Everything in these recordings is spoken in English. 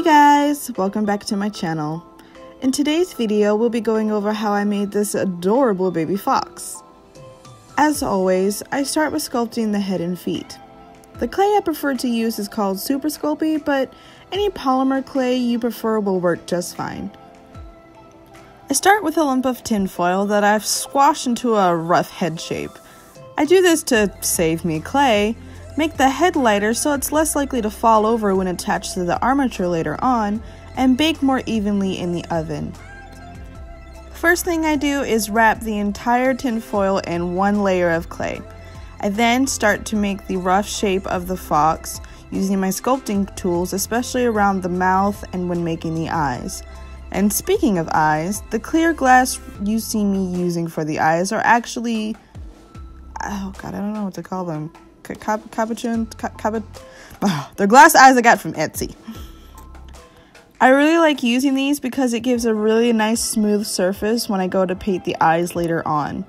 Hey guys, welcome back to my channel. In today's video, we'll be going over how I made this adorable baby fox. As always, I start with sculpting the head and feet. The clay I prefer to use is called Super Sculpey, but any polymer clay you prefer will work just fine. I start with a lump of tin foil that I've squashed into a rough head shape. I do this to save me clay, make the head lighter so it's less likely to fall over when attached to the armature later on, and bake more evenly in the oven. First thing I do is wrap the entire tin foil in one layer of clay. I then start to make the rough shape of the fox using my sculpting tools, especially around the mouth and when making the eyes. And speaking of eyes, the clear glass you see me using for the eyes are actually, oh god, I don't know what to call them. They're glass eyes I got from Etsy. I really like using these because it gives a really nice smooth surface when I go to paint the eyes later on.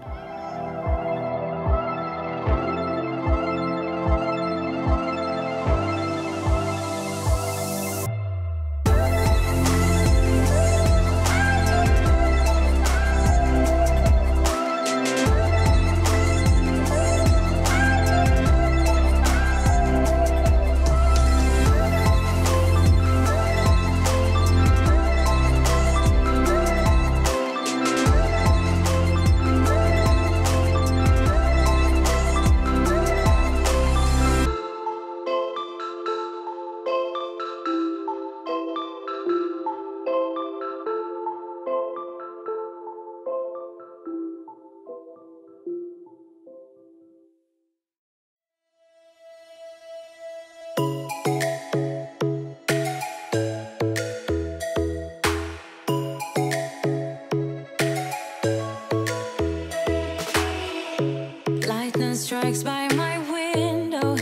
Strikes by my window,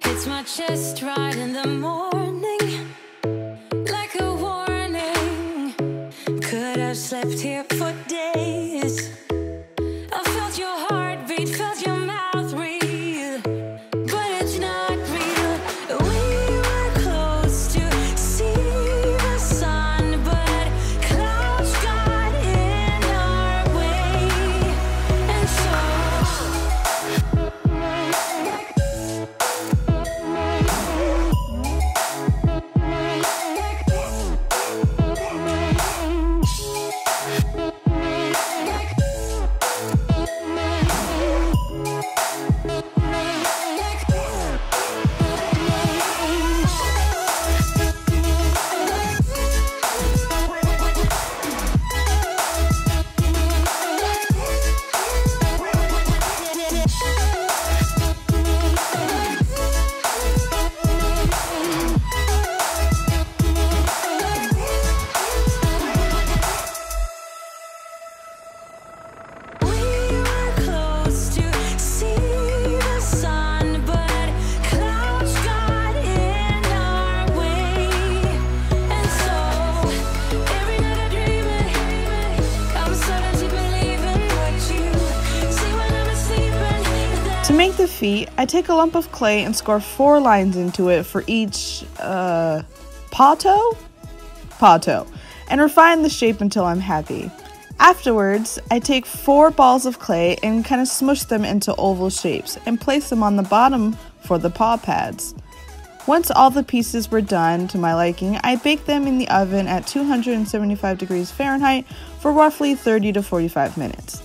hits my chest right in the morning, like a warning. Could have slept here for days. I felt your heartbeat, felt your mouth breathe, but it's not real. We were close to see the sun, but clouds got in our way, and so To make the feet, I take a lump of clay and score 4 lines into it for each pato, and refine the shape until I'm happy. Afterwards, I take 4 balls of clay and kind of smush them into oval shapes and place them on the bottom for the paw pads. Once all the pieces were done to my liking, I bake them in the oven at 275 degrees Fahrenheit for roughly 30 to 45 minutes.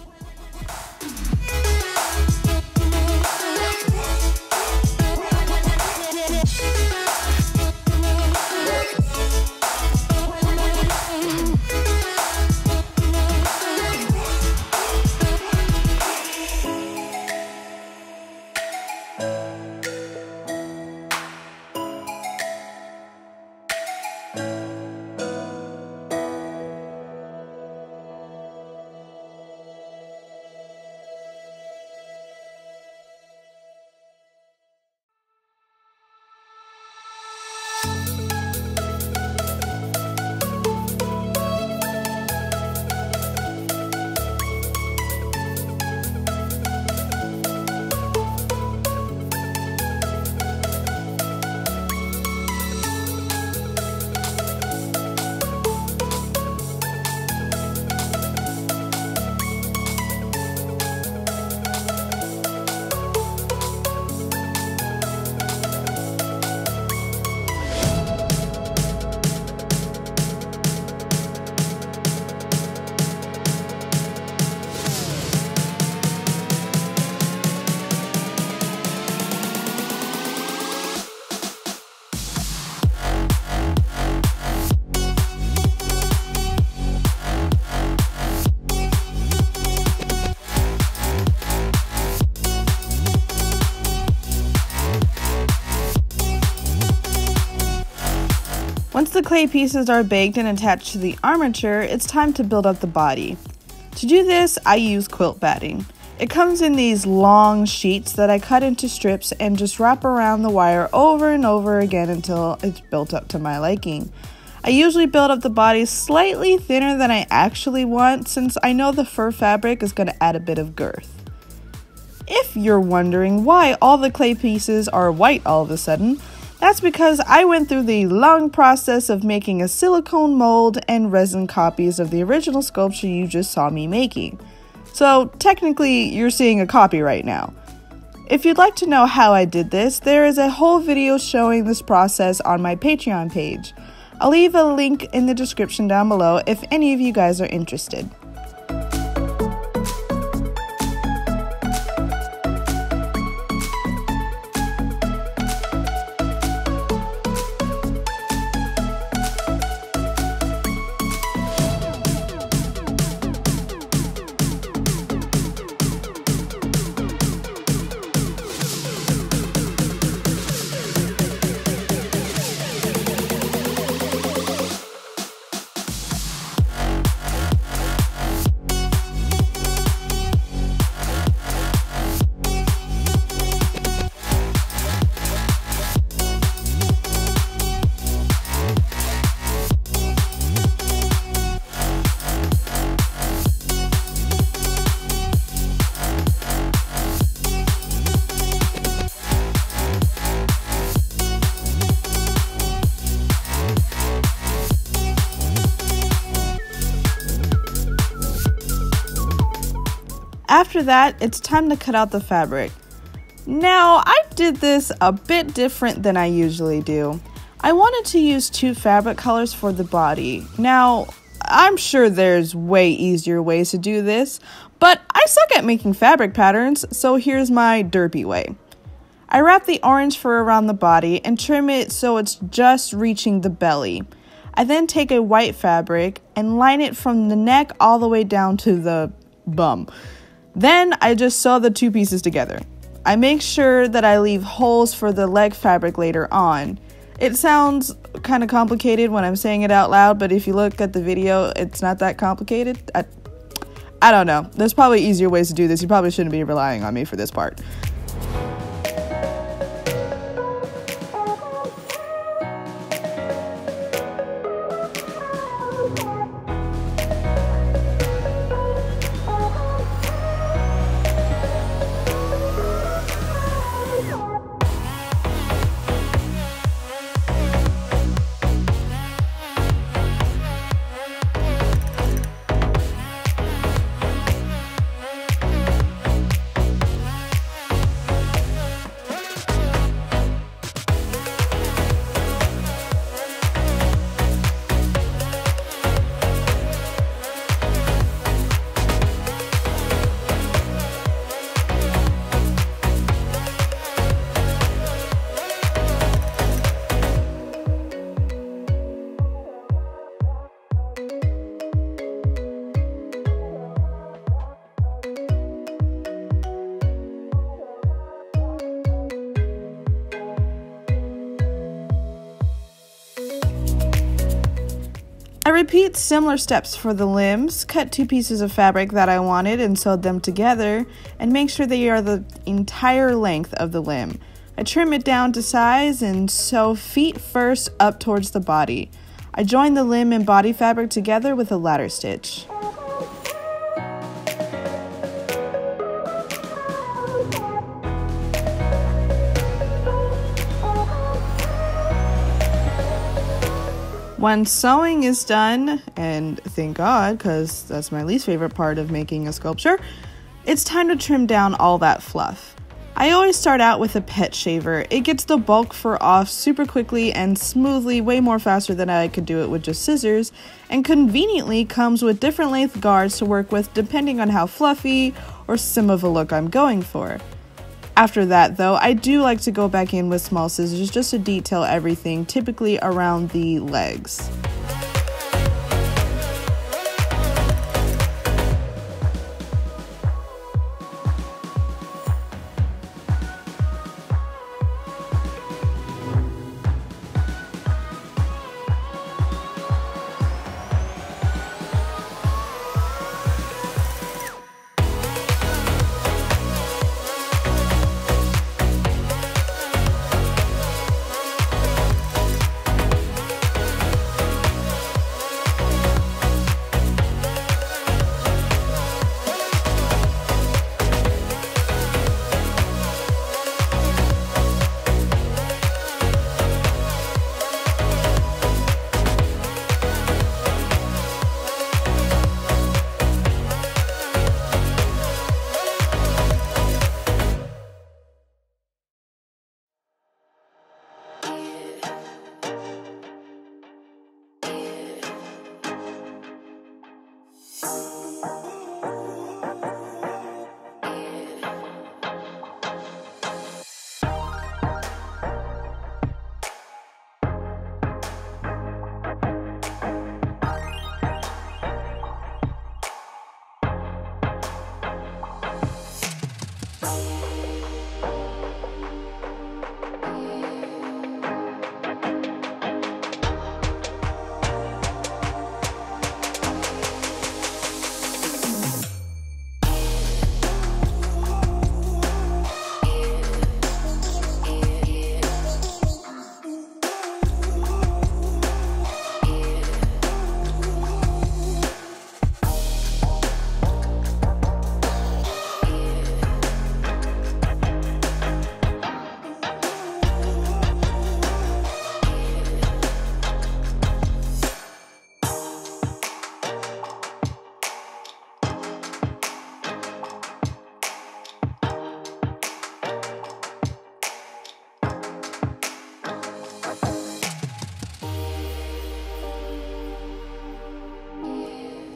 Once the clay pieces are baked and attached to the armature, it's time to build up the body. To do this, I use quilt batting. It comes in these long sheets that I cut into strips and just wrap around the wire over and over again until it's built up to my liking. I usually build up the body slightly thinner than I actually want, since I know the fur fabric is going to add a bit of girth. If you're wondering why all the clay pieces are white all of a sudden, that's because I went through the long process of making a silicone mold and resin copies of the original sculpture you just saw me making. So technically, you're seeing a copy right now. If you'd like to know how I did this, there is a whole video showing this process on my Patreon page. I'll leave a link in the description down below if any of you guys are interested. After that, it's time to cut out the fabric. Now, I did this a bit different than I usually do. I wanted to use 2 fabric colors for the body. Now, I'm sure there's way easier ways to do this, but I suck at making fabric patterns, so here's my derpy way. I wrap the orange fur around the body and trim it so it's just reaching the belly. I then take a white fabric and line it from the neck all the way down to the bum. Then I just sew the 2 pieces together. I make sure that I leave holes for the leg fabric later on. It sounds kind of complicated when I'm saying it out loud, but if you look at the video, it's not that complicated. I don't know. There's probably easier ways to do this. You probably shouldn't be relying on me for this part. I repeat similar steps for the limbs, cut 2 pieces of fabric that I wanted and sewed them together, and make sure they are the entire length of the limb. I trim it down to size and sew feet first up towards the body. I join the limb and body fabric together with a ladder stitch. Once sewing is done, and thank God, because that's my least favorite part of making a sculpture, it's time to trim down all that fluff. I always start out with a pet shaver. It gets the bulk fur off super quickly and smoothly, way more faster than I could do it with just scissors, and conveniently comes with different length guards to work with depending on how fluffy or sim of a look I'm going for. After that, though, I do like to go back in with small scissors just to detail everything, typically around the legs.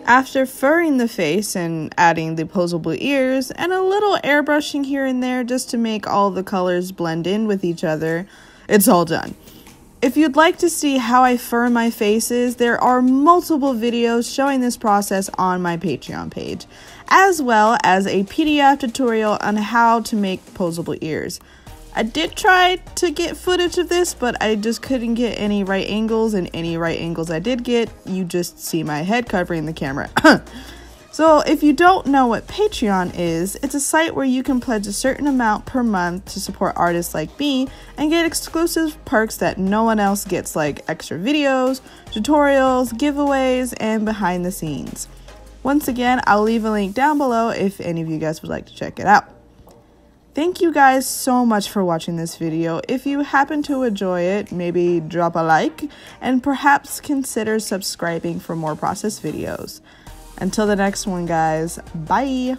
After furring the face and adding the poseable ears and a little airbrushing here and there just to make all the colors blend in with each other, it's all done. If you'd like to see how I fur my faces, there are multiple videos showing this process on my Patreon page, as well as a PDF tutorial on how to make poseable ears. I did try to get footage of this, but I just couldn't get any right angles, and any right angles I did get, you just see my head covering the camera. So if you don't know what Patreon is, it's a site where you can pledge a certain amount per month to support artists like me and get exclusive perks that no one else gets, like extra videos, tutorials, giveaways, and behind the scenes. Once again, I'll leave a link down below if any of you guys would like to check it out. Thank you guys so much for watching this video. If you happen to enjoy it, maybe drop a like and perhaps consider subscribing for more process videos. Until the next one, guys, bye!